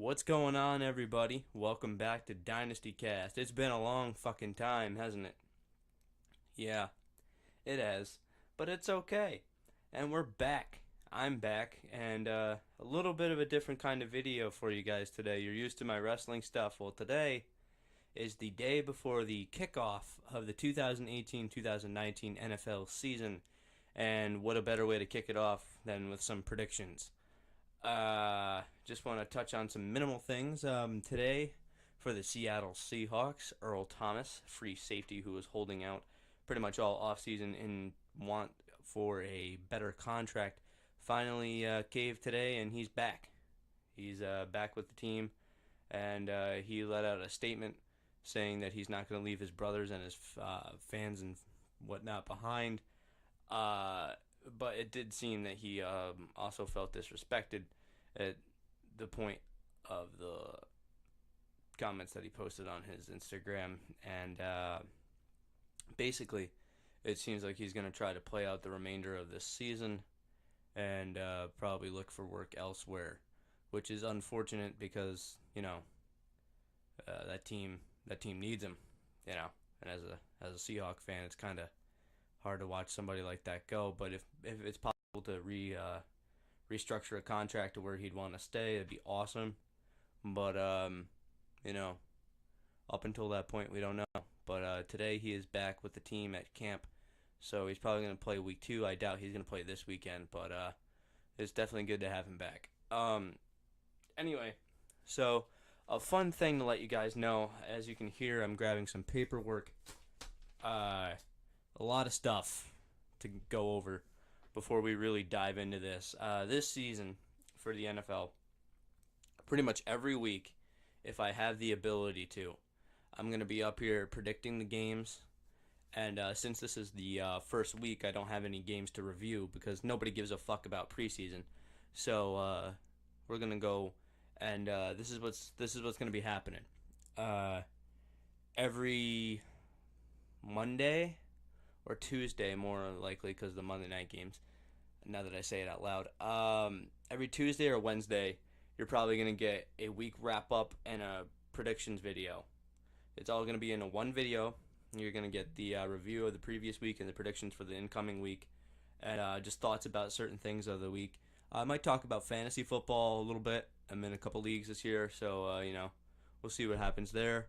What's going on, everybody? Welcome back to DynastyCast. It's been a long fucking time, hasn't it? Yeah, it has. But it's okay. And we're back. I'm back, and a little bit of a different kind of video for you guys today. You're used to my wrestling stuff. Well, today is the day before the kickoff of the 2018-2019 NFL season. And what a better way to kick it off than with some predictions. Just want to touch on some minimal things. Today, for the Seattle Seahawks, Earl Thomas, free safety who was holding out pretty much all offseason in want for a better contract, finally caved today, and he's back. He's back with the team, and he let out a statement saying that he's not going to leave his brothers and his fans and whatnot behind. But it did seem that he also felt disrespected at the point of the comments that he posted on his Instagram. And basically, it seems like he's going to try to play out the remainder of this season and probably look for work elsewhere, which is unfortunate because, that team needs him, And as a Seahawk fan, it's kind of hard to watch somebody like that go, but if it's possible to restructure a contract to where he'd want to stay, it'd be awesome. But up until that point, we don't know. But today he is back with the team at camp, so he's probably going to play week 2. I doubt he's going to play this weekend, but it's definitely good to have him back. Anyway, so a fun thing to let you guys know, as you can hear, I'm grabbing some paperwork. A lot of stuff to go over before we really dive into this. This season for the NFL, pretty much every week, if I have the ability to, I'm going to be up here predicting the games. And since this is the first week, I don't have any games to review because nobody gives a fuck about preseason. So we're going to go, and this is what's going to be happening. Every Monday or Tuesday, more likely, because the Monday night games, now that I say it out loud, every Tuesday or Wednesday, you're probably going to get a week wrap-up and a predictions video. It's all going to be in a one video. You're going to get the review of the previous week and the predictions for the incoming week, and just thoughts about certain things of the week. I might talk about fantasy football a little bit. I'm in a couple leagues this year, so, we'll see what happens there.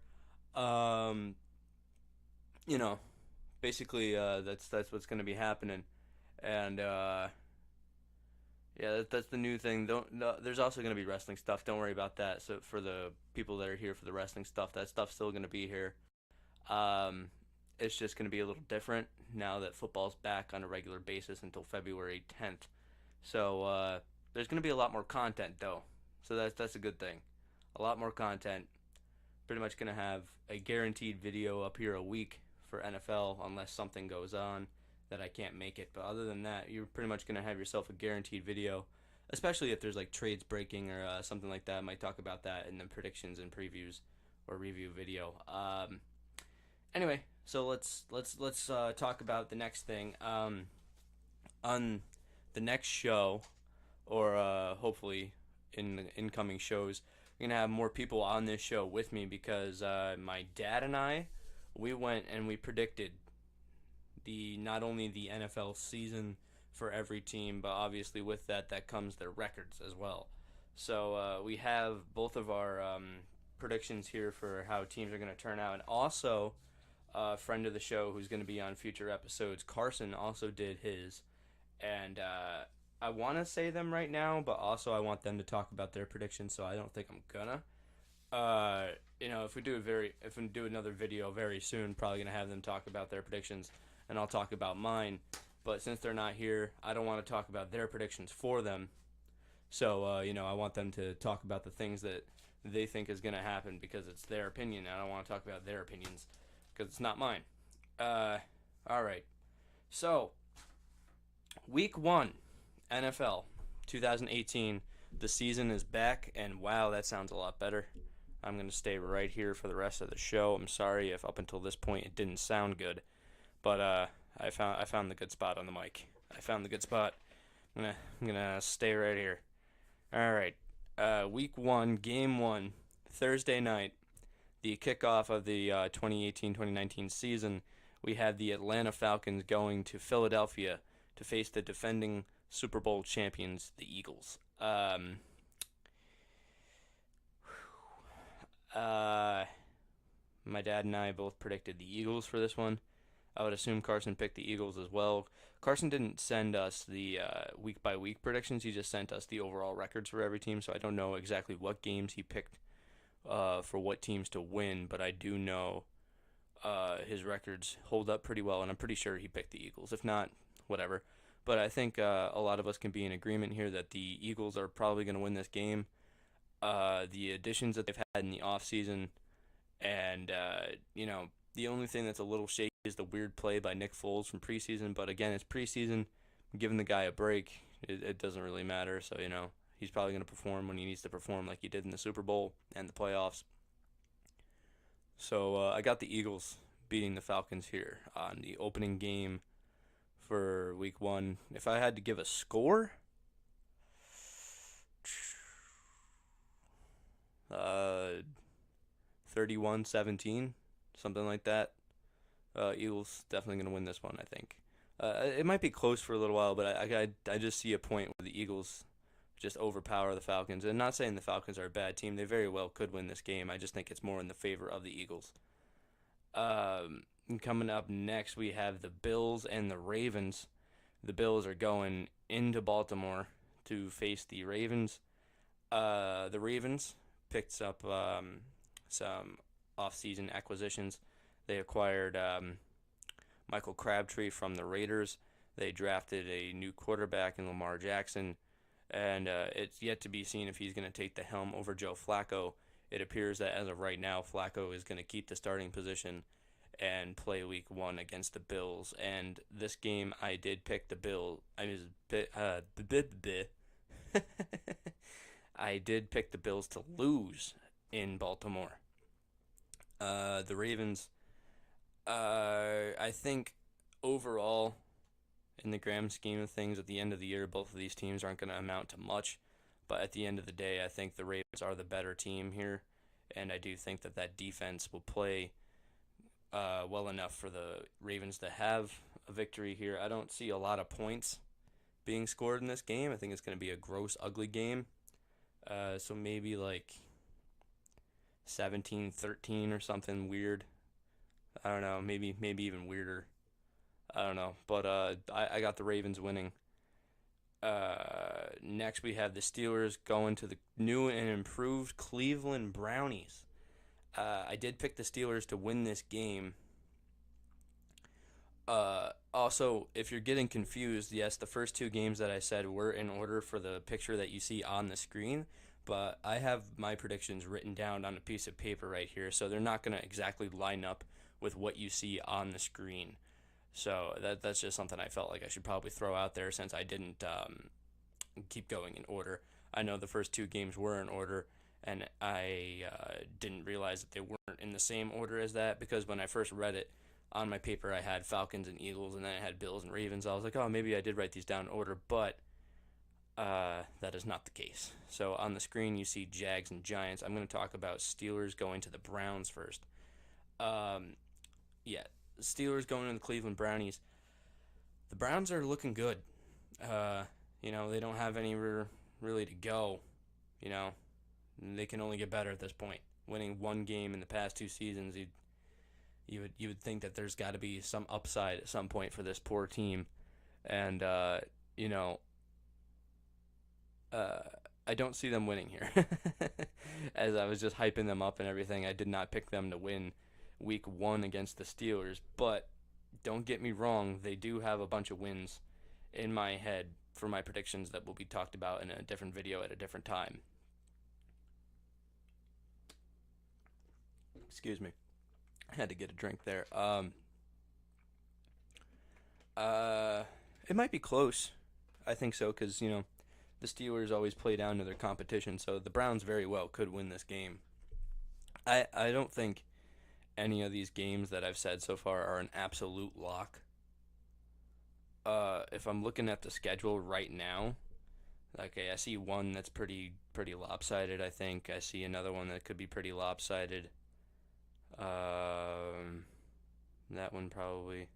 Basically, that's what's going to be happening, and that's the new thing. There's also going to be wrestling stuff. Don't worry about that. So for the people that are here for the wrestling stuff, that stuff's still going to be here. It's just going to be a little different now that football's back on a regular basis until February 10th. So there's going to be a lot more content though. So that's a good thing. A lot more content. Pretty much going to have a guaranteed video up here a week for NFL unless something goes on that I can't make it. But other than that, you're pretty much going to have yourself a guaranteed video, especially if there's like trades breaking or something like that. I might talk about that in the predictions and previews or review video. Anyway, so let's talk about the next thing. On the next show, or hopefully in the incoming shows, we're going to have more people on this show with me because my dad and I, we went and we predicted not only the NFL season for every team, but obviously with that comes their records as well. So we have both of our predictions here for how teams are going to turn out. And also, a friend of the show who's going to be on future episodes, Carson, also did his. And I want to say them right now, but also I want them to talk about their predictions, so I don't think I'm gonna. If we do another video very soon, probably gonna have them talk about their predictions, and I'll talk about mine. But since they're not here, I don't want to talk about their predictions for them. So I want them to talk about the things that they think is gonna happen because it's their opinion. I don't want to talk about their opinions because it's not mine. All right. So week 1, NFL 2018. The season is back, and wow, that sounds a lot better. I'm going to stay right here for the rest of the show. I'm sorry if up until this point it didn't sound good, but I found the good spot on the mic. I found the good spot. I'm gonna stay right here. All right. Week 1, Game 1, Thursday night, the kickoff of the 2018-2019 season. We had the Atlanta Falcons going to Philadelphia to face the defending Super Bowl champions, the Eagles. Uh, my dad and I both predicted the Eagles for this one. I would assume Carson picked the Eagles as well. Carson didn't send us the week by week predictions. He just sent us the overall records for every team. So I don't know exactly what games he picked for what teams to win, but I do know his records hold up pretty well, and I'm pretty sure he picked the Eagles. If not, whatever. But I think a lot of us can be in agreement here that the Eagles are probably going to win this game. The additions that they've had in the offseason, and, the only thing that's a little shaky is the weird play by Nick Foles from preseason. But again, it's preseason. Giving the guy a break, it doesn't really matter. So, he's probably going to perform when he needs to perform like he did in the Super Bowl and the playoffs. So I got the Eagles beating the Falcons here on the opening game for week 1. If I had to give a score, 31-17, something like that. Eagles definitely going to win this one, I think. It might be close for a little while, but I just see a point where the Eagles just overpower the Falcons. And not saying the Falcons are a bad team. They very well could win this game. I just think it's more in the favor of the Eagles. Coming up next, we have the Bills and the Ravens. The Bills are going into Baltimore to face the Ravens. The Ravens picked up some off-season acquisitions. They acquired Michael Crabtree from the Raiders. They drafted a new quarterback in Lamar Jackson. And it's yet to be seen if he's going to take the helm over Joe Flacco. It appears that as of right now, Flacco is going to keep the starting position and play week 1 against the Bills. And this game, I did pick the Bills. I did pick the Bills to lose in Baltimore. The Ravens, I think overall, in the grand scheme of things, at the end of the year, both of these teams aren't going to amount to much. But at the end of the day, I think the Ravens are the better team here. And I do think that defense will play well enough for the Ravens to have a victory here. I don't see a lot of points being scored in this game. I think it's going to be a gross, ugly game. So maybe like 17-13 or something weird. I don't know. Maybe even weirder. I don't know, but I got the Ravens winning. Next, we have the Steelers going to the new and improved Cleveland Brownies. I did pick the Steelers to win this game. Also, if you're getting confused, yes, the first 2 games that I said were in order for the picture that you see on the screen, but I have my predictions written down on a piece of paper right here, so they're not going to exactly line up with what you see on the screen. So that's just something I felt like I should probably throw out there since I didn't keep going in order. I know the first 2 games were in order, and I didn't realize that they weren't in the same order as that, because when I first read it on my paper, I had Falcons and Eagles, and then I had Bills and Ravens. I was like, oh, maybe I did write these down in order, but that is not the case. So on the screen, you see Jags and Giants. I'm going to talk about Steelers going to the Browns first. Yeah. Steelers going to the Cleveland Brownies. The Browns are looking good. They don't have anywhere really to go. They can only get better at this point. Winning 1 game in the past 2 seasons, you would think that there's got to be some upside at some point for this poor team, and I don't see them winning here. As I was just hyping them up and everything, I did not pick them to win week 1 against the Steelers, but don't get me wrong, they do have a bunch of wins in my head for my predictions that will be talked about in a different video at a different time. Excuse me. I had to get a drink there. It might be close. I think so, because, the Steelers always play down to their competition, so the Browns very well could win this game. I don't think any of these games that I've said so far are an absolute lock. If I'm looking at the schedule right now, Okay, I see one that's pretty lopsided. I think I see another one that could be pretty lopsided. Um, that one probably.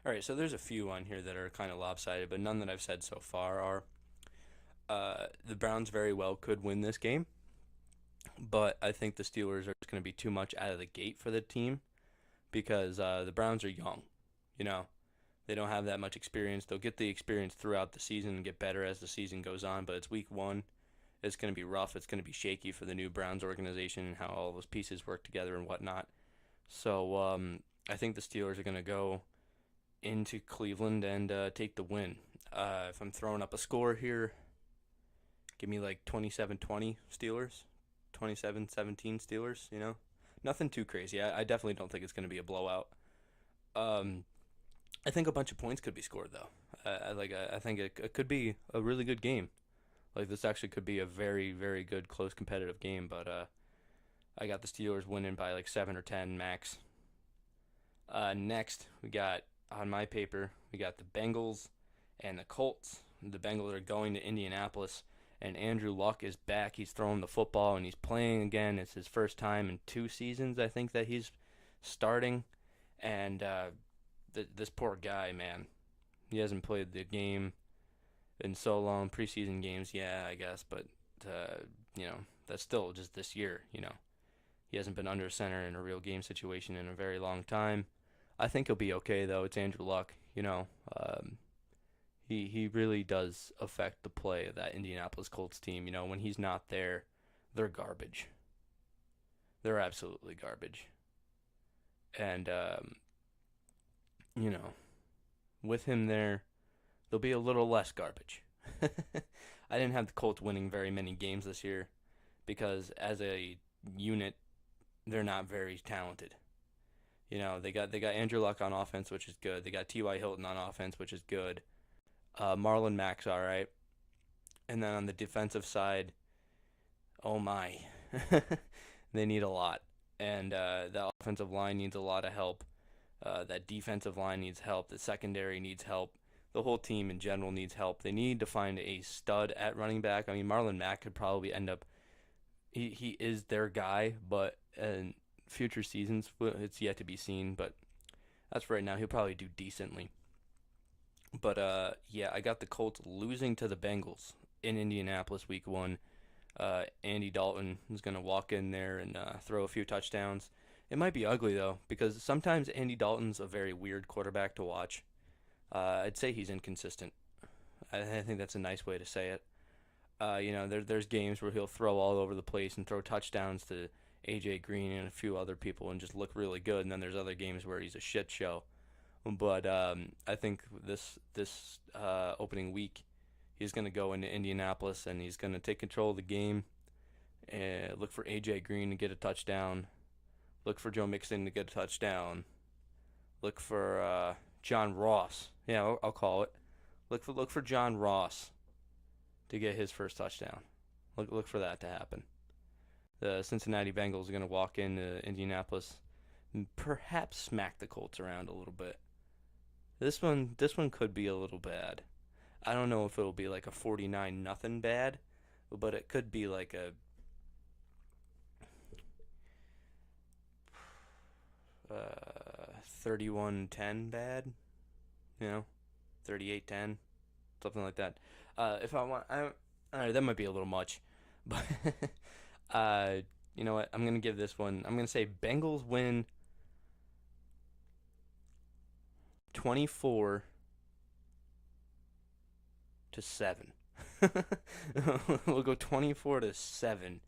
All right, so there's a few on here that are kind of lopsided, but none that I've said so far are. The Browns very well could win this game, but I think the Steelers are just going to be too much out of the gate for the team because the Browns are young. You know, they don't have that much experience. They'll get the experience throughout the season and get better as the season goes on, but it's week one. It's going to be rough. It's going to be shaky for the new Browns organization and how all those pieces work together and whatnot. So I think the Steelers are going to go into Cleveland and take the win. If I'm throwing up a score here, give me like 27-20 Steelers, 27-17 Steelers, you know? Nothing too crazy. I definitely don't think it's going to be a blowout. Um, I think a bunch of points could be scored though. I think it could be a really good game. Like this actually could be a very very good close competitive game, but I got the Steelers winning by like 7 or 10 max. Next, we got on my paper, we got the Bengals and the Colts. The Bengals are going to Indianapolis, and Andrew Luck is back. He's throwing the football and he's playing again. It's his first time in 2 seasons, I think, that he's starting. And this poor guy, man, he hasn't played the game in so long. Preseason games, yeah, I guess, but you know, that's still just this year. You know, he hasn't been under center in a real game situation in a very long time. I think he'll be okay though. It's Andrew Luck. You know, he really does affect the play of that Indianapolis Colts team. You know, when he's not there, they're garbage. They're absolutely garbage. And you know, with him there, they'll be a little less garbage. I didn't have the Colts winning very many games this year because as a unit, they're not very talented. You know, they got Andrew Luck on offense, which is good. They got T.Y. Hilton on offense, which is good. Marlon Mack's all right. And then on the defensive side, oh my, they need a lot. And the offensive line needs a lot of help. That defensive line needs help. The secondary needs help. The whole team in general needs help. They need to find a stud at running back. I mean, Marlon Mack could probably end up. He is their guy, but in future seasons, it's yet to be seen. But that's right now. He'll probably do decently. But yeah, I got the Colts losing to the Bengals in Indianapolis week one. Andy Dalton is going to walk in there and throw a few touchdowns. It might be ugly though, because sometimes Andy Dalton's a very weird quarterback to watch. I'd say he's inconsistent. I think that's a nice way to say it. You know, there's games where he'll throw all over the place and throw touchdowns to AJ Green and a few other people and just look really good. And then there's other games where he's a shit show. But I think this opening week, he's going to go into Indianapolis and he's going to take control of the game. And look for AJ Green to get a touchdown. Look for Joe Mixon to get a touchdown. Look for John Ross. Yeah, I'll call it. Look for John Ross to get his first touchdown. Look for that to happen. The Cincinnati Bengals are going to walk into Indianapolis and perhaps smack the Colts around a little bit. This one could be a little bad. I don't know if it'll be like a 49 nothing bad, but it could be like a 31-10 bad, you know, 38-10, something like that. If I want, all right, that might be a little much, but uh, you know what? I'm gonna give this one. I'm gonna say Bengals win 24-7. We'll go 24-7.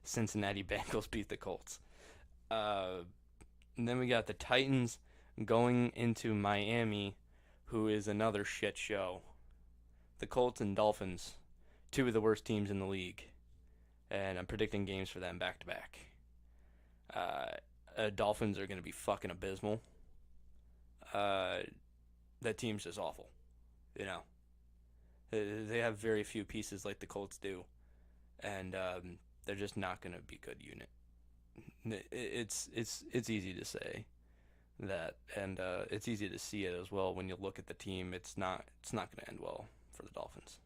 Cincinnati Bengals beat the Colts. And then we got the Titans going into Miami, who is another shit show. The Colts and Dolphins, two of the worst teams in the league. And I'm predicting games for them back to back. Dolphins are going to be fucking abysmal. That team's just awful. You know, they have very few pieces like the Colts do. And they're just not going to be a good unit. It's easy to say that, and it's easy to see it as well when you look at the team. It's not going to end well for the Dolphins.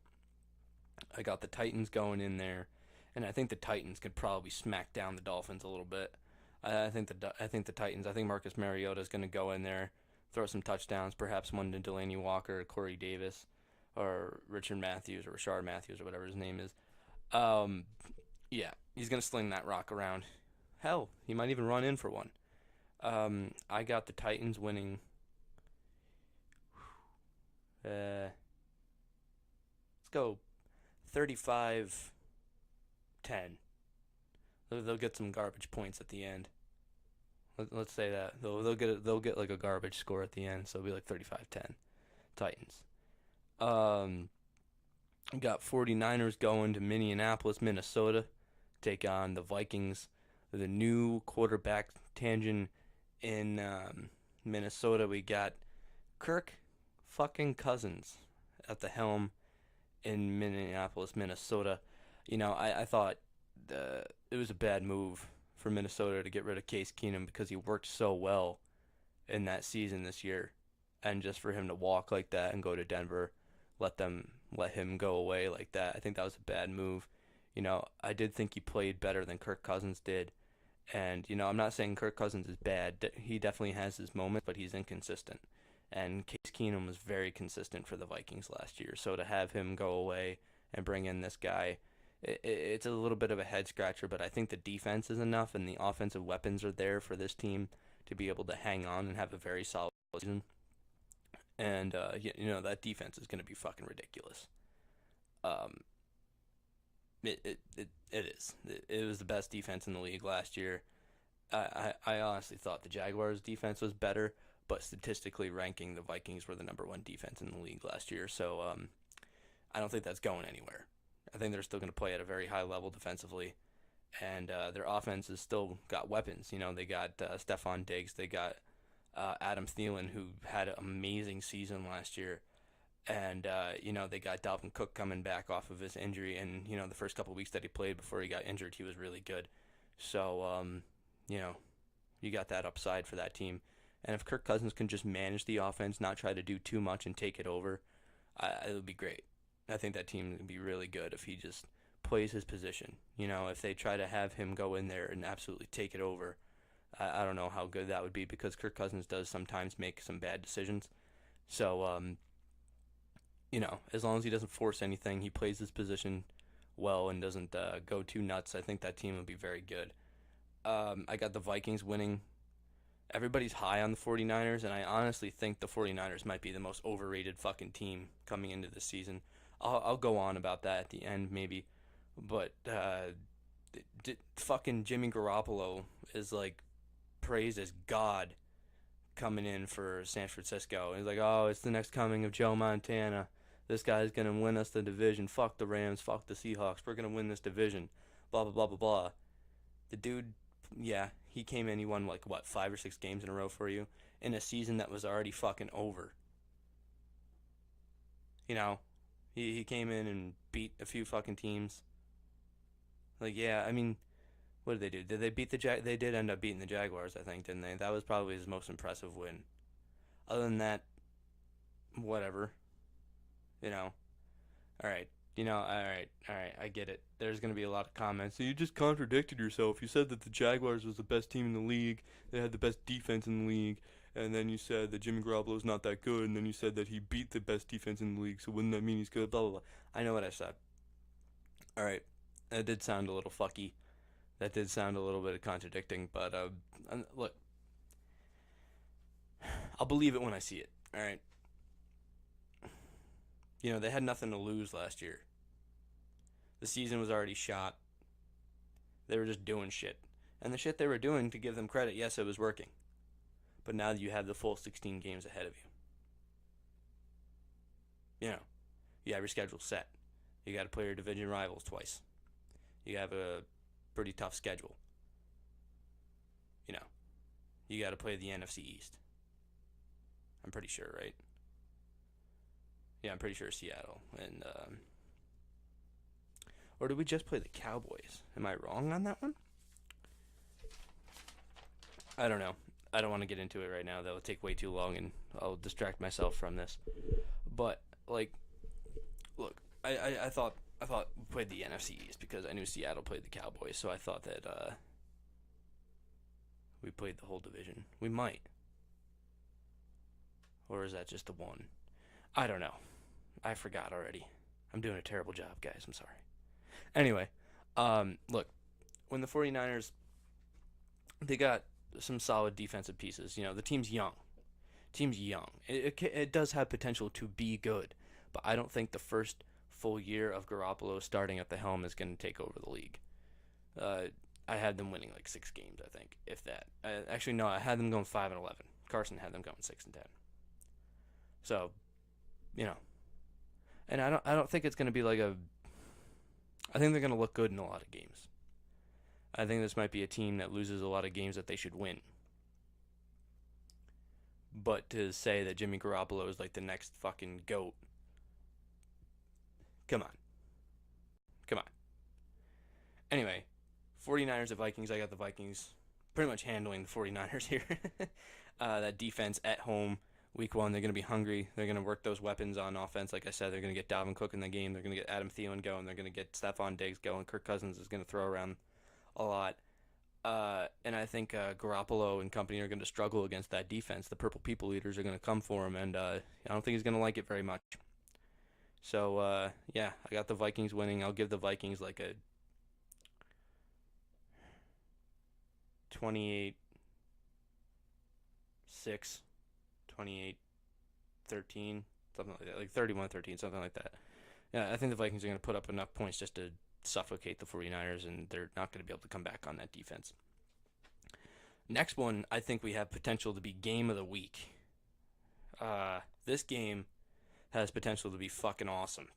I got the Titans going in there, and I think the Titans could probably smack down the Dolphins a little bit. I think the Titans. I think Marcus Mariota is going to go in there, throw some touchdowns, perhaps one to Delaney Walker, Corey Davis, or Richard Matthews or Rashard Matthews or whatever his name is. Um, yeah, he's going to sling that rock around. Hell, he might even run in for one. I got the Titans winning. Let's go 35-10. They'll get some garbage points at the end. Let's say that they'll get like a garbage score at the end, so it'll be like 35-10 Titans. Um, got 49ers going to Minneapolis, Minnesota, take on the Vikings. The new quarterback tangent in Minnesota. We got Kirk fucking Cousins at the helm in Minneapolis, Minnesota. I thought it was a bad move for Minnesota to get rid of Case Keenum because he worked so well in that season this year, and just for him to walk like that and go to Denver, let him go away like that. I think that was a bad move. I did think he played better than Kirk Cousins did, and I'm not saying Kirk Cousins is bad. He definitely has his moments, but he's inconsistent. And Case Keenum was very consistent for the Vikings last year. So to have him go away and bring in this guy, it's a little bit of a head scratcher, but I think the defense is enough and the offensive weapons are there for this team to be able to hang on and have a very solid season. And that defense is going to be fucking ridiculous. Um, it is. It was the best defense in the league last year. I honestly thought the Jaguars' defense was better, but statistically ranking, the Vikings were the number one defense in the league last year. So I don't think that's going anywhere. I think they're still going to play at a very high level defensively, and their offense has still got weapons. They got Stephon Diggs, they got Adam Thielen, who had an amazing season last year, and they got Dalvin Cook coming back off of his injury, and the first couple of weeks that he played before he got injured, he was really good. So you got that upside for that team, and if Kirk Cousins can just manage the offense, not try to do too much and take it over, it would be great. I think that team would be really good if he just plays his position. If they try to have him go in there and absolutely take it over, I don't know how good that would be because Kirk Cousins does sometimes make some bad decisions. So, as long as he doesn't force anything, he plays his position well and doesn't go too nuts, I think that team would be very good. I got the Vikings winning. Everybody's high on the 49ers, and I honestly think the 49ers might be the most overrated fucking team coming into this season. I'll go on about that at the end maybe, but fucking Jimmy Garoppolo is like praised as God coming in for San Francisco. He's like, oh, it's the next coming of Joe Montana. This guy's gonna win us the division. Fuck the Rams. Fuck the Seahawks. We're gonna win this division. Blah blah blah blah blah. The dude, yeah, he came in. He won like what 5 or 6 games in a row for you in a season that was already fucking over. He came in and beat a few fucking teams. Like, yeah, I mean, what did they do? Did they beat the They did end up beating the Jaguars, I think, didn't they? That was probably his most impressive win. Other than that, whatever. All right. All right, I get it. There's going to be a lot of comments. So you just contradicted yourself. You said that the Jaguars was the best team in the league. They had the best defense in the league. And then you said that Jimmy Garoppolo's not that good. And then you said that he beat the best defense in the league. So wouldn't that mean he's good? Blah, blah, blah. I know what I said. All right. That did sound a little fucky. That did sound a little bit contradicting. But look, I'll believe it when I see it. All right. They had nothing to lose last year. The season was already shot. They were just doing shit. And the shit they were doing, to give them credit, yes, it was working. But now you have the full 16 games ahead of you. You have your schedule set. You got to play your division rivals twice. You have a pretty tough schedule. You got to play the NFC East. I'm pretty sure, right? Yeah, I'm pretty sure Seattle. And or did we just play the Cowboys? Am I wrong on that one? I don't know. I don't want to get into it right now. That will take way too long, and I'll distract myself from this. But look, I thought I thought we played the NFC East because I knew Seattle played the Cowboys, so I thought that we played the whole division. We might. Or is that just the one? I don't know. I forgot already. I'm doing a terrible job, guys. I'm sorry. Anyway, look, when the 49ers, they got some solid defensive pieces. You know, the team's young. It does have potential to be good, but I don't think the first full year of Garoppolo starting at the helm is going to take over the league. I had them winning like 6 games, I think, if that. Actually, no, I had them going 5-11. Carson had them going 6-10. So, you know, and I don't think it's going to be like a. I think they're going to look good in a lot of games. I think this might be a team that loses a lot of games that they should win. But to say that Jimmy Garoppolo is like the next fucking GOAT, come on. Come on. Anyway, 49ers at Vikings. I got the Vikings pretty much handling the 49ers here. That defense at home, week 1, they're going to be hungry. They're going to work those weapons on offense. Like I said, they're going to get Dalvin Cook in the game. They're going to get Adam Thielen going. They're going to get Stephon Diggs going. Kirk Cousins is going to throw around a lot. And I think Garoppolo and company are going to struggle against that defense. The Purple People Eaters are going to come for him, and I don't think he's going to like it very much. So, yeah, I got the Vikings winning. I'll give the Vikings like a 28-6, 28-13, something like that, like 31-13, something like that. Yeah, I think the Vikings are going to put up enough points just to suffocate the 49ers, and they're not going to be able to come back on that defense. Next one, I think we have potential to be game of the week. This game has potential to be fucking awesome.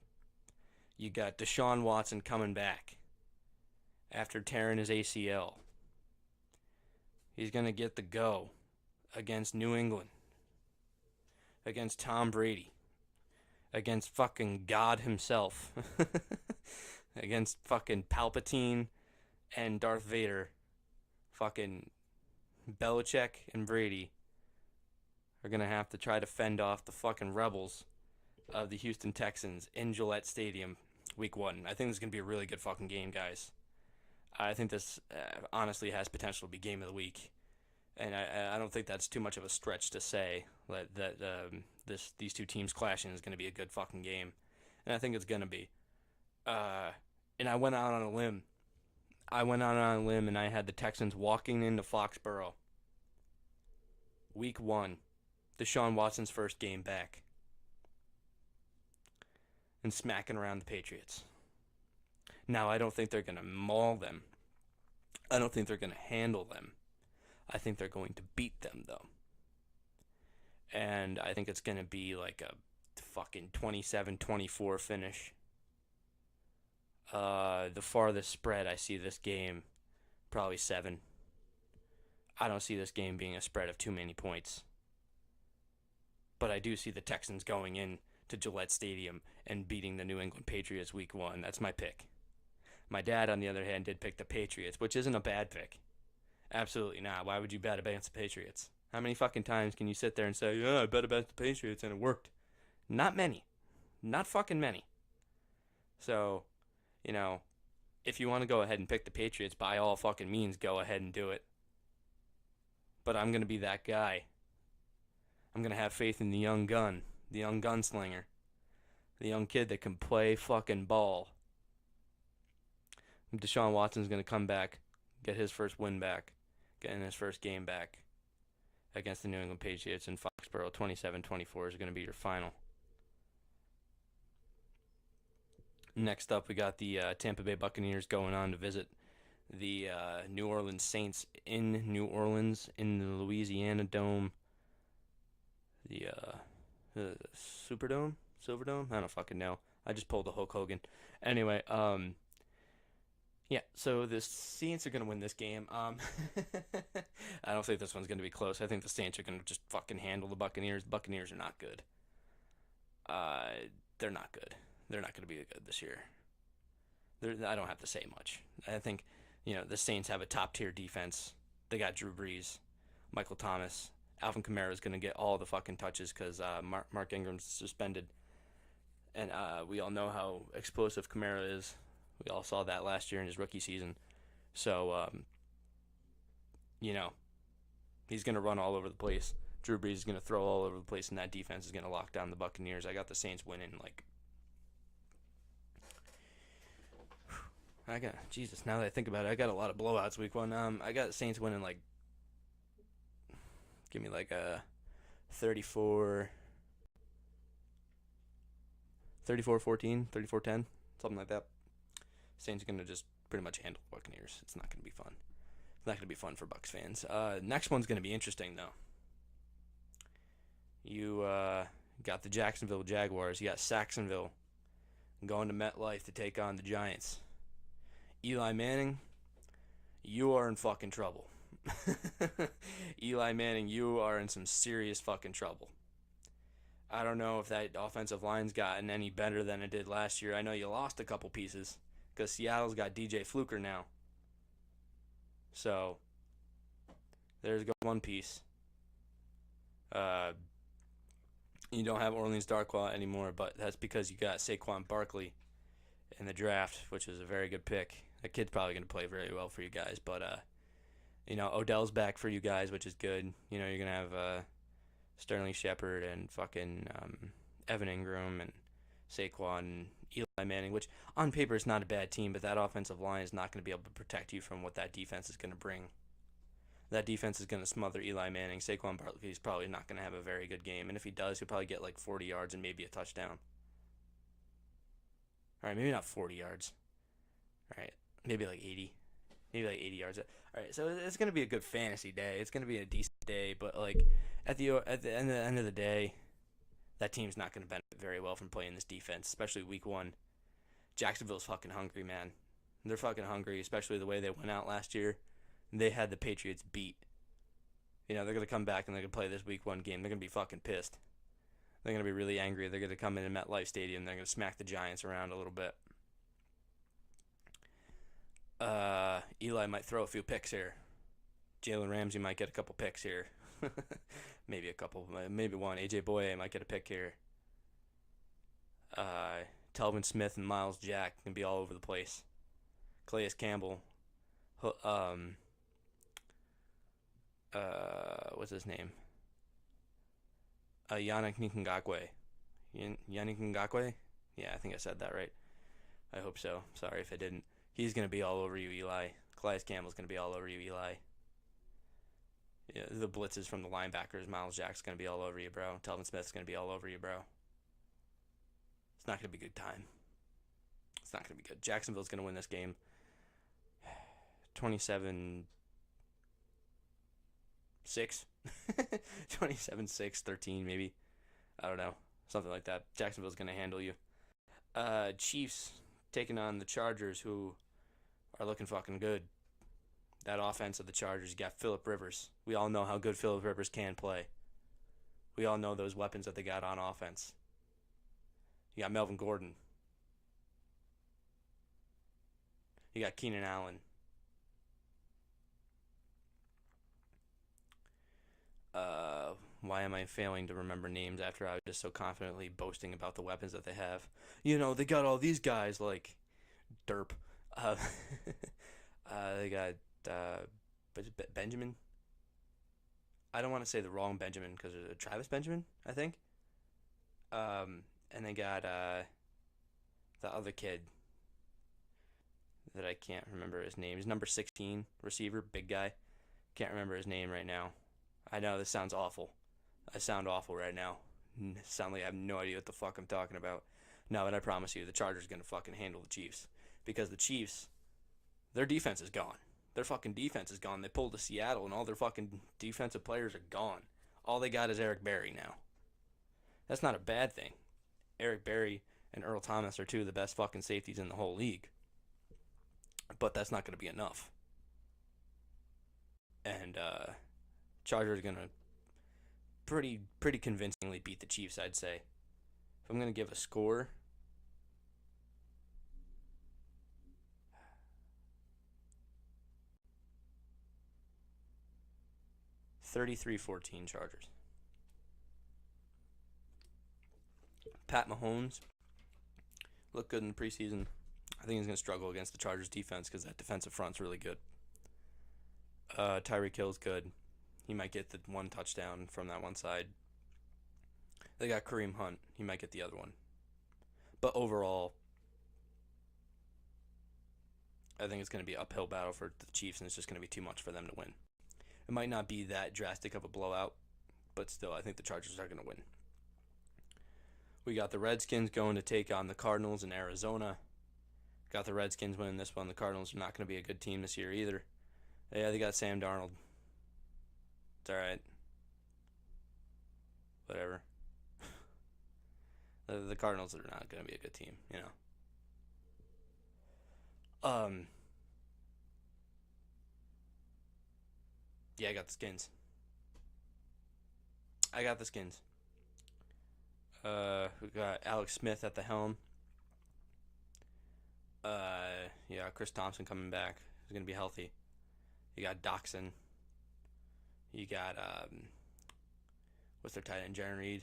You got Deshaun Watson coming back after tearing his ACL. He's going to get the go against New England, against Tom Brady, against fucking God himself, against fucking Palpatine and Darth Vader. Fucking Belichick and Brady are going to have to try to fend off the fucking rebels of the Houston Texans in Gillette Stadium week 1. I think this is going to be a really good fucking game, guys. I think this honestly has potential to be game of the week. And I don't think that's too much of a stretch to say that these two teams clashing is going to be a good fucking game. And I think it's going to be. And I went out on a limb. And I had the Texans walking into Foxborough. Week 1. Deshaun Watson's first game back. And smacking around the Patriots. Now, I don't think they're going to maul them. I don't think they're going to handle them. I think they're going to beat them, though. And I think it's going to be like a fucking 27-24 finish. The farthest spread I see this game, probably 7. I don't see this game being a spread of too many points. But I do see the Texans going in to Gillette Stadium and beating the New England Patriots week 1. That's my pick. My dad, on the other hand, did pick the Patriots, which isn't a bad pick. Absolutely not. Why would you bet against the Patriots? How many fucking times can you sit there and say, yeah, I bet against the Patriots and it worked? Not many. Not fucking many. So, you know, if you want to go ahead and pick the Patriots, by all fucking means, go ahead and do it. But I'm going to be that guy. I'm going to have faith in the young gun, the young gunslinger, the young kid that can play fucking ball. Deshaun Watson's going to come back, get his first win back, getting his first game back against the New England Patriots in Foxborough. 27-24 is going to be your final. Next up, we got the Tampa Bay Buccaneers going on to visit the New Orleans Saints in New Orleans in the Louisiana Dome. The Superdome? Silverdome? I don't fucking know. I just pulled the Hulk Hogan. Anyway, yeah, so the Saints are going to win this game. I don't think this one's going to be close. I think the Saints are going to just fucking handle the Buccaneers. The Buccaneers are not good. They're not good. They're not going to be good this year. I don't have to say much. I think, the Saints have a top-tier defense. They got Drew Brees, Michael Thomas. Alvin Kamara is going to get all the fucking touches because Mark Ingram's suspended. And we all know how explosive Kamara is. We all saw that last year in his rookie season. So, you know, he's going to run all over the place. Drew Brees is going to throw all over the place, and that defense is going to lock down the Buccaneers. I got the Saints winning, like, Jesus, now that I think about it, I got a lot of blowouts week one. I got Saints winning, like, give me like a 34-14, 34-10, something like that. Saints are going to just pretty much handle the Buccaneers. It's not going to be fun. It's not going to be fun for Bucs fans. Next one's going to be interesting, though. You got the Jacksonville Jaguars. You got Saxonville going to MetLife to take on the Giants. Eli Manning, you are in fucking trouble. Eli Manning, you are in some serious fucking trouble. I don't know if that offensive line's gotten any better than it did last year. I know you lost a couple pieces because Seattle's got DJ Fluker now. So, there's one piece. You don't have Orleans Darkwa anymore, but that's because you got Saquon Barkley in the draft, which is a very good pick. That kid's probably going to play very well for you guys, but Odell's back for you guys, which is good. You're going to have Sterling Shepard and fucking Evan Ingram and Saquon and Eli Manning, which on paper is not a bad team, but that offensive line is not going to be able to protect you from what that defense is going to bring. That defense is going to smother Eli Manning. Saquon Barkley is probably not going to have a very good game, and if he does, he'll probably get like 40 yards and maybe a touchdown. All right, maybe not 40 yards. All right, maybe like 80. Maybe like 80 yards. All right, so it's going to be a good fantasy day. It's going to be a decent day, but like at the end of the day, that team's not going to benefit very well from playing this defense, especially week one. Jacksonville's fucking hungry, man. They're fucking hungry, especially the way they went out last year. They had the Patriots beat. They're going to come back and they're going to play this week one game. They're going to be fucking pissed. They're going to be really angry. They're going to come in MetLife Stadium. They're going to smack the Giants around a little bit. Eli might throw a few picks here. Jalen Ramsey might get a couple picks here. Maybe a couple. Maybe one. AJ Boye might get a pick here. Telvin Smith and Miles Jack can be all over the place. Calais Campbell. What's his name? Yannick Ngakoue. Yannick Ngakoue? Yeah, I think I said that right. I hope so. Sorry if I didn't. He's going to be all over you, Eli. Calais Campbell's going to be all over you, Eli. Yeah, the blitzes from the linebackers. Miles Jack's going to be all over you, bro. Telvin Smith's going to be all over you, bro. It's not going to be a good time. It's not going to be good. Jacksonville's going to win this game. 27-6. 27-6, 13 maybe. I don't know. Something like that. Jacksonville's going to handle you. Chiefs taking on the Chargers, who are looking fucking good. That offense of the Chargers, you got Phillip Rivers. We all know how good Phillip Rivers can play. We all know those weapons that they got on offense. You got Melvin Gordon. You got Keenan Allen. Why am I failing to remember names after I was just so confidently boasting about the weapons that they have? They got all these guys like derp. They got Benjamin. I don't want to say the wrong Benjamin because there's a Travis Benjamin, I think. And they got the other kid that I can't remember his name. He's number 16 receiver, big guy. Can't remember his name right now. I know this sounds awful. I sound awful right now. Sound like I have no idea what the fuck I'm talking about. No, but I promise you, the Chargers are going to fucking handle the Chiefs. Because the Chiefs, their defense is gone. Their fucking defense is gone. They pulled to Seattle, and all their fucking defensive players are gone. All they got is Eric Berry now. That's not a bad thing. Eric Berry and Earl Thomas are two of the best fucking safeties in the whole league. But that's not going to be enough. And Chargers are going to pretty convincingly beat the Chiefs, I'd say. If I'm going to give a score, (33-14) Chargers. Pat Mahomes Looked good in the preseason. I think he's going to struggle against the Chargers defense because that defensive front's really good. Tyreek Hill's good. He might get the one touchdown from that one side. They got Kareem Hunt. He might get the other one. But overall, I think it's going to be an uphill battle for the Chiefs, and it's just going to be too much for them to win. It might not be that drastic of a blowout, but still, I think the Chargers are going to win. We got the Redskins going to take on the Cardinals in Arizona. Got the Redskins winning this one. The Cardinals are not going to be a good team this year either. Yeah, they got Sam Darnold. It's all right. Whatever. The Cardinals are not going to be a good team, you know. Yeah, I got the Skins. We got Alex Smith at the helm. Yeah, Chris Thompson coming back. He's going to be healthy. You got Doxson. You got, what's their tight end, Jaron Reed?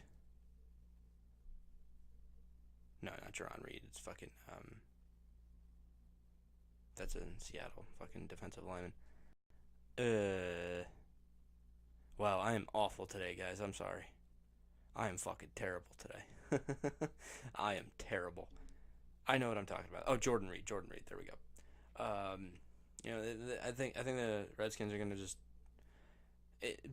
No, not Jaron Reed. It's fucking, that's in Seattle. Fucking defensive lineman. Wow, I am awful today, guys. I'm sorry. I am fucking terrible today. I am terrible. I know what I'm talking about. Oh, Jordan Reed. There we go. You know, I think the Redskins are gonna just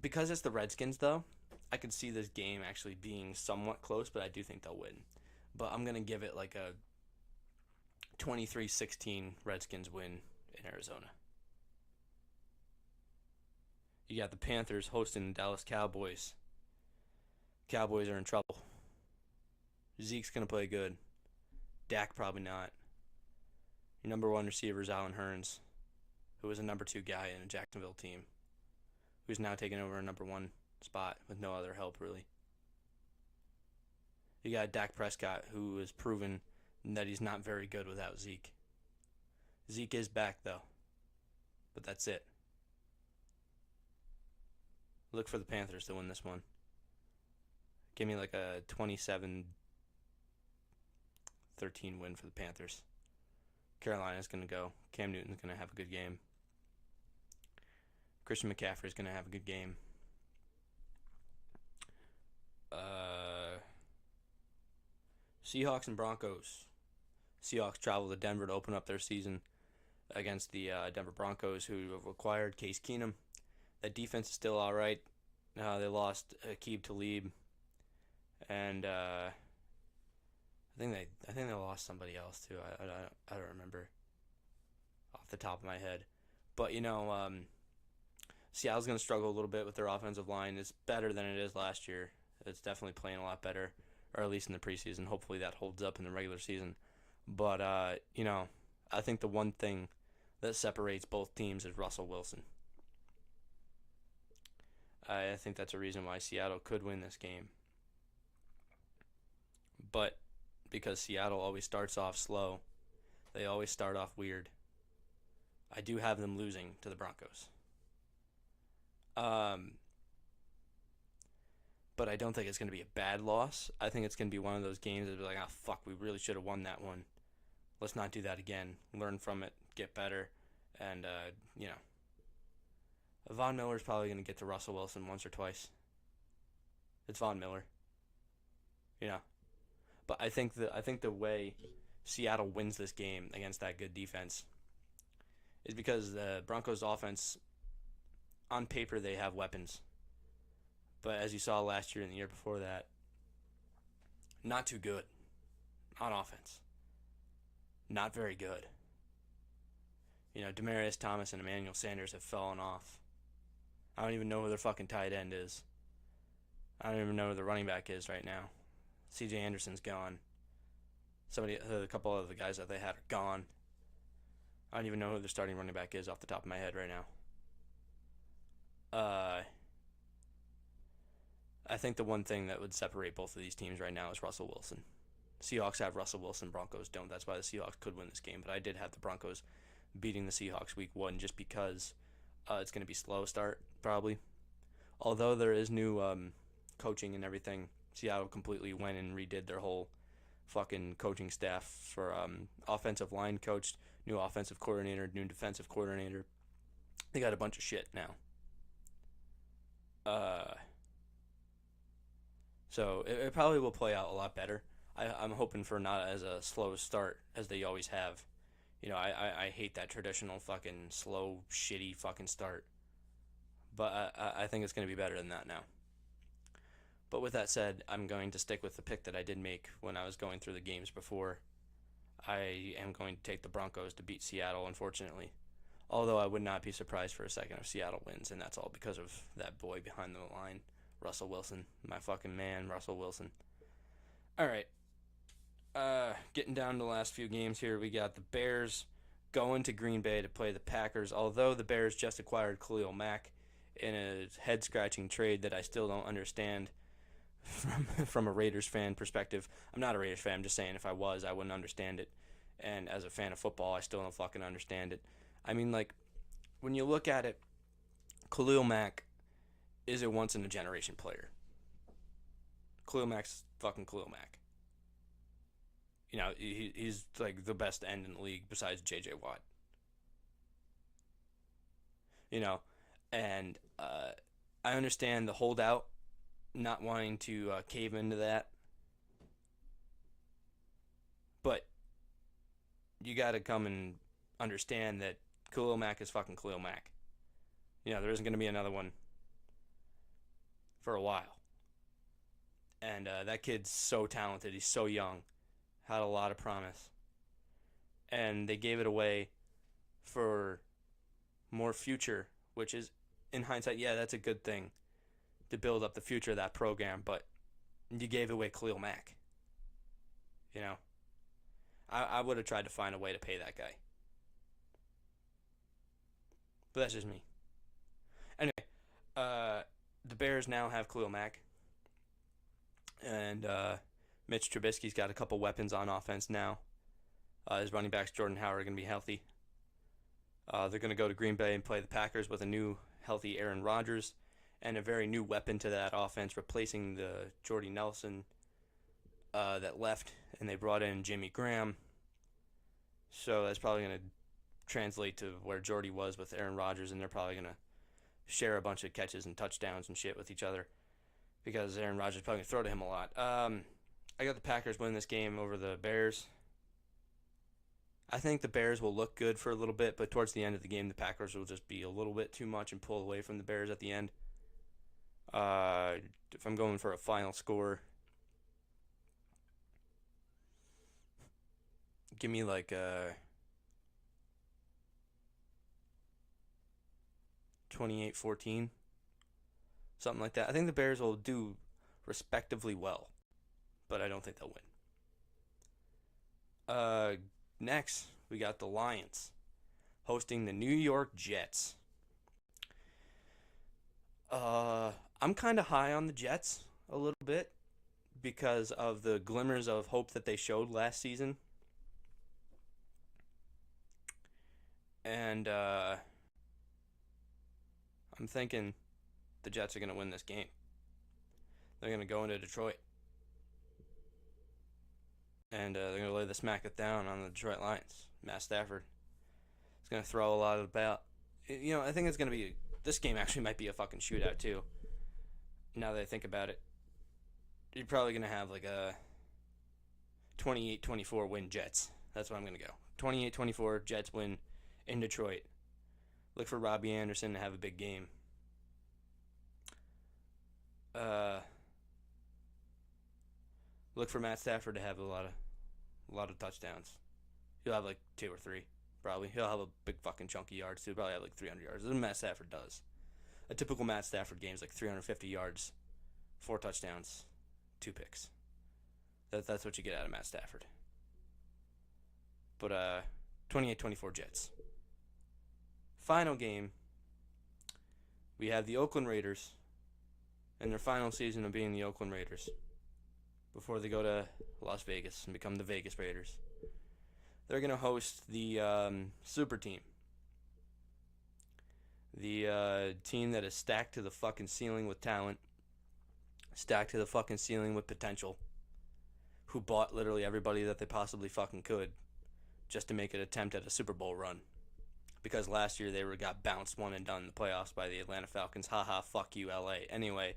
because it's the Redskins though. I could see this game actually being somewhat close, but I do think they'll win. But I'm gonna give it like a 23-16 Redskins win in Arizona. You got the Panthers hosting the Dallas Cowboys. Cowboys are in trouble. Zeke's going to play good. Dak probably not. Your number one receiver is Allen Hurns, who was a number 2 guy in a Jacksonville team, who's now taking over a number 1 spot with no other help, really. You got Dak Prescott, who has proven that he's not very good without Zeke. Zeke is back, though. But that's it. Look for the Panthers to win this one. Give me like a 27-13 win for the Panthers. Carolina's going to go. Cam Newton's going to have a good game. Christian McCaffrey's going to have a good game. Seahawks and Broncos. Seahawks travel to Denver to open up their season against the Denver Broncos, who have acquired Case Keenum. That defense is still all right. They lost Aqib Talib, and I think they lost somebody else too. I don't remember off the top of my head, but you know, Seattle's going to struggle a little bit with their offensive line. It's better than it is last year. It's definitely playing a lot better, or at least in the preseason. Hopefully that holds up in the regular season. But you know, I think the one thing that separates both teams is Russell Wilson. I think that's a reason why Seattle could win this game. But because Seattle always starts off slow, they always start off weird, I do have them losing to the Broncos. But I don't think it's going to be a bad loss. I think it's going to be one of those games that be like, oh, fuck, we really should have won that one. Let's not do that again. Learn from it, get better, and, you know. Von Miller's probably going to get to Russell Wilson once or twice. It's Von Miller. You know. But I think the way Seattle wins this game against that good defense is because the Broncos offense, on paper, they have weapons. But as you saw last year and the year before that, not too good on offense. Not very good. You know, Demaryius Thomas and Emmanuel Sanders have fallen off. I don't even know who their fucking tight end is. I don't even know who the running back is right now. C.J. Anderson's gone. A couple of the guys that they had are gone. I don't even know who their starting running back is off the top of my head right now. I think the one thing that would separate both of these teams right now is Russell Wilson. Seahawks have Russell Wilson, Broncos don't. That's why the Seahawks could win this game. But I did have the Broncos beating the Seahawks week 1 just because it's going to be slow start, probably. Although there is new coaching and everything, Seattle completely went and redid their whole fucking coaching staff for offensive line coach, new offensive coordinator, new defensive coordinator. They got a bunch of shit now. So it probably will play out a lot better. I'm hoping for not as a slow start as they always have. I hate that traditional fucking slow, shitty fucking start. But I think it's going to be better than that now. But with that said, I'm going to stick with the pick that I did make when I was going through the games before. I am going to take the Broncos to beat Seattle, unfortunately. Although I would not be surprised for a second if Seattle wins, and that's all because of that boy behind the line, Russell Wilson. My fucking man, Russell Wilson. Alright. Getting down to the last few games here, we got the Bears going to Green Bay to play the Packers. Although the Bears just acquired Khalil Mack in a head-scratching trade that I still don't understand from a Raiders fan perspective. I'm not a Raiders fan. I'm just saying if I was, I wouldn't understand it. And as a fan of football, I still don't fucking understand it. I mean, like, when you look at it, Khalil Mack is a once-in-a-generation player. Khalil Mack's fucking Khalil Mack. He's like the best end in the league besides J.J. Watt. And I understand the holdout, not wanting to cave into that. But you got to come and understand that Khalil Mack is fucking Khalil Mack. There isn't going to be another one for a while. And that kid's so talented. He's so young. Had a lot of promise. And they gave it away for more future, which is, in hindsight, yeah, that's a good thing to build up the future of that program, but you gave away Khalil Mack. I would have tried to find a way to pay that guy. But that's just me. Anyway, the Bears now have Khalil Mack. And Mitch Trubisky's got a couple weapons on offense now. His running backs, Jordan Howard, are going to be healthy. They're going to go to Green Bay and play the Packers with a new, healthy Aaron Rodgers and a very new weapon to that offense, replacing the Jordy Nelson that left, and they brought in Jimmy Graham. So that's probably going to translate to where Jordy was with Aaron Rodgers, and they're probably going to share a bunch of catches and touchdowns and shit with each other because Aaron Rodgers is probably going to throw to him a lot. I got the Packers winning this game over the Bears. I think the Bears will look good for a little bit, but towards the end of the game, the Packers will just be a little bit too much and pull away from the Bears at the end. If I'm going for a final score, give me like 28-14, something like that. I think the Bears will do respectively well, but I don't think they'll win. Next, we got the Lions hosting the New York Jets. I'm kind of high on the Jets a little bit because of the glimmers of hope that they showed last season. And I'm thinking the Jets are going to win this game. They're going to go into Detroit. And they're going to lay the smack down on the Detroit Lions. Matt Stafford is going to throw a lot about. I think it's going to be. This game actually might be a fucking shootout, too. Now that I think about it. You're probably going to have like a 28-24 win Jets. That's what I'm going to go. 28-24 Jets win in Detroit. Look for Robbie Anderson to have a big game. Look for Matt Stafford to have a lot of touchdowns. He'll have like 2 or 3, probably. He'll have a big fucking chunky yards too. Probably have like 300 yards. That's what Matt Stafford does. A typical Matt Stafford game is like 350 yards, 4 touchdowns, 2 picks. That's what you get out of Matt Stafford. But 28-24 Jets. Final game, we have the Oakland Raiders in their final season of being the Oakland Raiders before they go to Las Vegas and become the Vegas Raiders. They're going to host the super team. The team that is stacked to the fucking ceiling with talent, stacked to the fucking ceiling with potential, who bought literally everybody that they possibly fucking could just to make an attempt at a Super Bowl run. Because last year they got bounced one and done in the playoffs by the Atlanta Falcons. Haha, fuck you, LA. Anyway,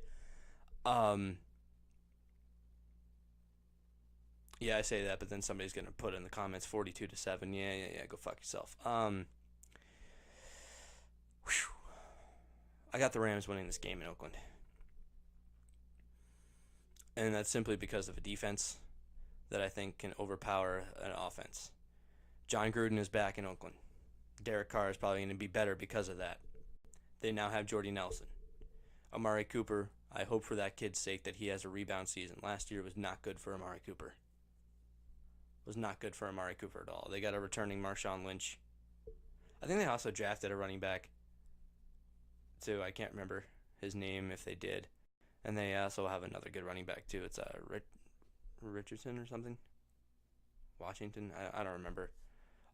yeah, I say that, but then somebody's gonna put in the comments 42-7. Yeah, go fuck yourself. I got the Rams winning this game in Oakland. And that's simply because of a defense that I think can overpower an offense. John Gruden is back in Oakland. Derek Carr is probably going to be better because of that. They now have Jordy Nelson. Amari Cooper, I hope for that kid's sake that he has a rebound season. Last year was not good for Amari Cooper. Was not good for Amari Cooper at all. They got a returning Marshawn Lynch. I think they also drafted a running back too. I can't remember his name if they did. And they also have another good running back too. It's Richardson or something. Washington. I don't remember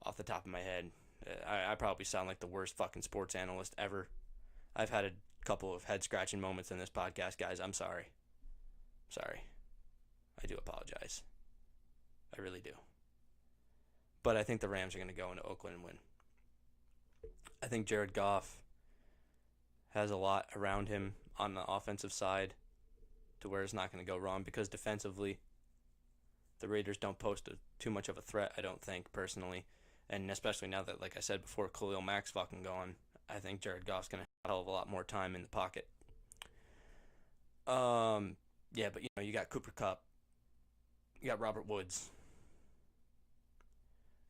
off the top of my head. I probably sound like the worst fucking sports analyst ever. I've had a couple of head scratching moments in this podcast, guys. I'm sorry. I do apologize. I really do. But I think the Rams are going to go into Oakland and win. I think Jared Goff has a lot around him on the offensive side to where it's not going to go wrong, because defensively the Raiders don't pose too much of a threat, I don't think, personally. And especially now that, like I said before, Khalil Mack's fucking gone, I think Jared Goff's going to have a hell of a lot more time in the pocket. Yeah, but you got Cooper Kupp. You got Robert Woods.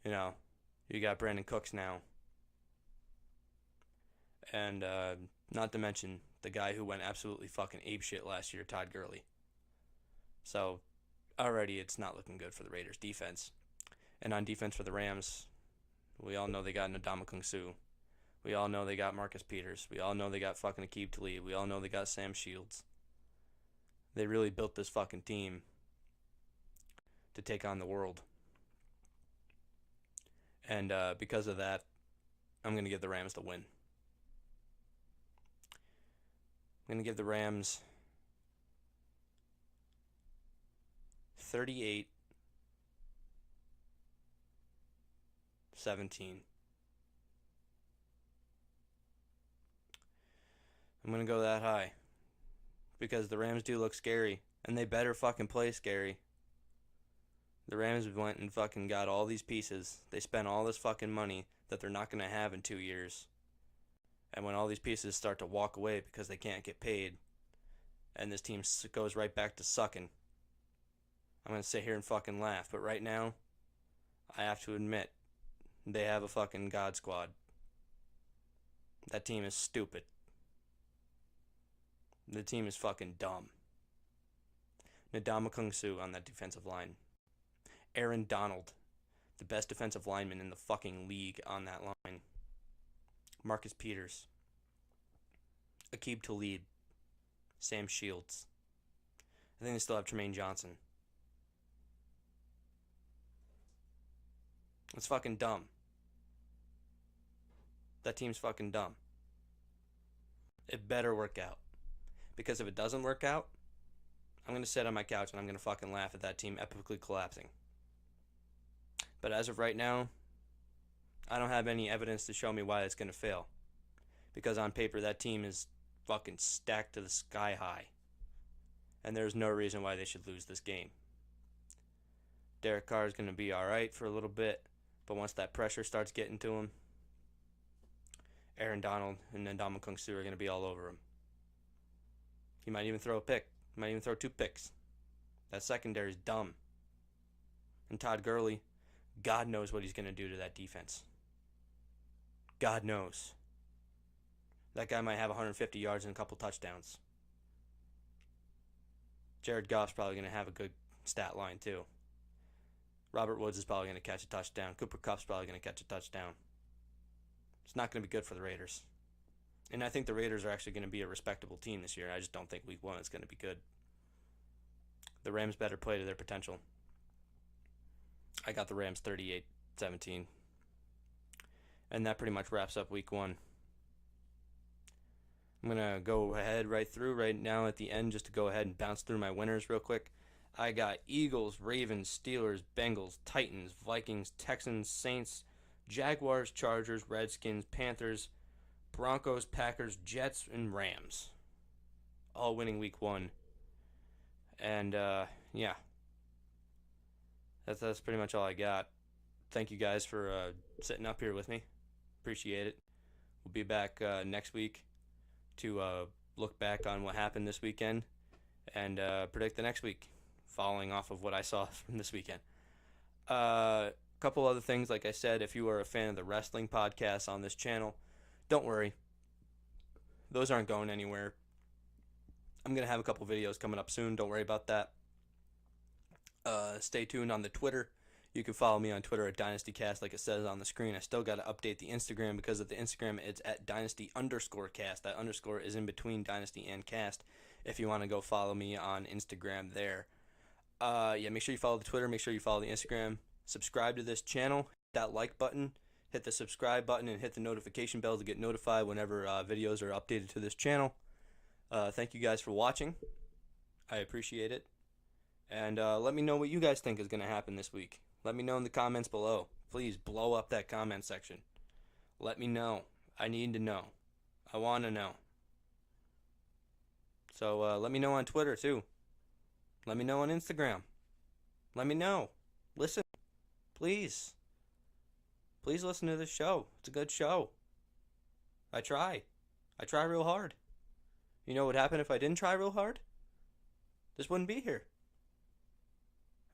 You got Brandon Cooks now. And not to mention the guy who went absolutely fucking apeshit last year, Todd Gurley. So already it's not looking good for the Raiders defense. And on defense for the Rams, we all know they got Ndamukong Suh. We all know they got Marcus Peters. We all know they got fucking Aqib Talib. We all know they got Sam Shields. They really built this fucking team to take on the world. And because of that, I'm going to give the Rams the win. I'm going to give the Rams 38-17. I'm going to go that high. Because the Rams do look scary. And they better fucking play scary. The Rams went and fucking got all these pieces. They spent all this fucking money that they're not going to have in 2 years. And when all these pieces start to walk away because they can't get paid, and this team goes right back to sucking, I'm going to sit here and fucking laugh. But right now, I have to admit, they have a fucking God squad. That team is stupid. The team is fucking dumb. Ndamukong Suh on that defensive line. Aaron Donald, the best defensive lineman in the fucking league on that line. Marcus Peters. Aqib Talib. Sam Shields. I think they still have Tremaine Johnson. It's fucking dumb. That team's fucking dumb. It better work out. Because if it doesn't work out, I'm going to sit on my couch and I'm going to fucking laugh at that team epically collapsing. But as of right now, I don't have any evidence to show me why it's going to fail. Because on paper, that team is fucking stacked to the sky high. And there's no reason why they should lose this game. Derek Carr is going to be alright for a little bit. But once that pressure starts getting to him, Aaron Donald and Ndamukong Suh are going to be all over him. He might even throw a pick. He might even throw 2 picks. That secondary is dumb. And Todd Gurley, God knows what he's going to do to that defense. God knows. That guy might have 150 yards and a couple touchdowns. Jared Goff's probably going to have a good stat line too. Robert Woods is probably going to catch a touchdown. Cooper Kupp's probably going to catch a touchdown. It's not going to be good for the Raiders. And I think the Raiders are actually going to be a respectable team this year. I just don't think week 1 is going to be good. The Rams better play to their potential. I got the Rams 38-17. And that pretty much wraps up week 1. I'm going to go ahead right now at the end just to go ahead and bounce through my winners real quick. I got Eagles, Ravens, Steelers, Bengals, Titans, Vikings, Texans, Saints, Jaguars, Chargers, Redskins, Panthers, Broncos, Packers, Jets, and Rams. All winning week one. And yeah, that's pretty much all I got. Thank you guys for sitting up here with me. Appreciate it. We'll be back next week to look back on what happened this weekend and predict the next week, following off of what I saw from this weekend. A couple other things, like I said, if you are a fan of the wrestling podcasts on this channel, don't worry. Those aren't going anywhere. I'm going to have a couple videos coming up soon. Don't worry about that. Stay tuned on the Twitter. You can follow me on Twitter at DynastyCast, like it says on the screen. I still got to update the Instagram because of the Instagram. It's at Dynasty_cast. That underscore is in between Dynasty and Cast. If you want to go follow me on Instagram there. Yeah, make sure you follow the Twitter. Make sure you follow the Instagram. Subscribe to this channel. Hit that like button. Hit the subscribe button and hit the notification bell to get notified whenever videos are updated to this channel. Thank you guys for watching. I appreciate it. And let me know what you guys think is going to happen this week. Let me know in the comments below. Please blow up that comment section. Let me know. I need to know. I want to know. So let me know on Twitter too. Let me know on Instagram. Let me know. Listen. Please. Please listen to this show. It's a good show. I try. I try real hard. You know what would happen if I didn't try real hard? This wouldn't be here.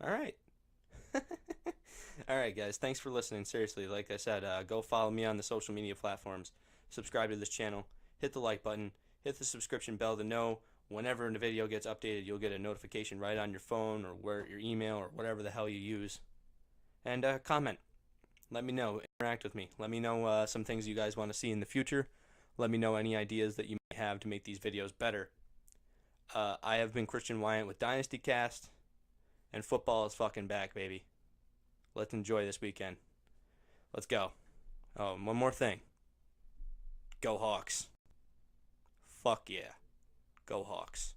Alright. Alright, guys. Thanks for listening. Seriously, like I said, go follow me on the social media platforms. Subscribe to this channel. Hit the like button. Hit the subscription bell to know whenever the video gets updated. You'll get a notification right on your phone or your email or whatever the hell you use. And comment. Let me know. Interact with me. Let me know some things you guys want to see in the future. Let me know any ideas that you may have to make these videos better. I have been Christian Wyatt with DynastyCast. And football is fucking back, baby. Let's enjoy this weekend. Let's go. Oh, one more thing. Go Hawks. Fuck yeah. Go Hawks.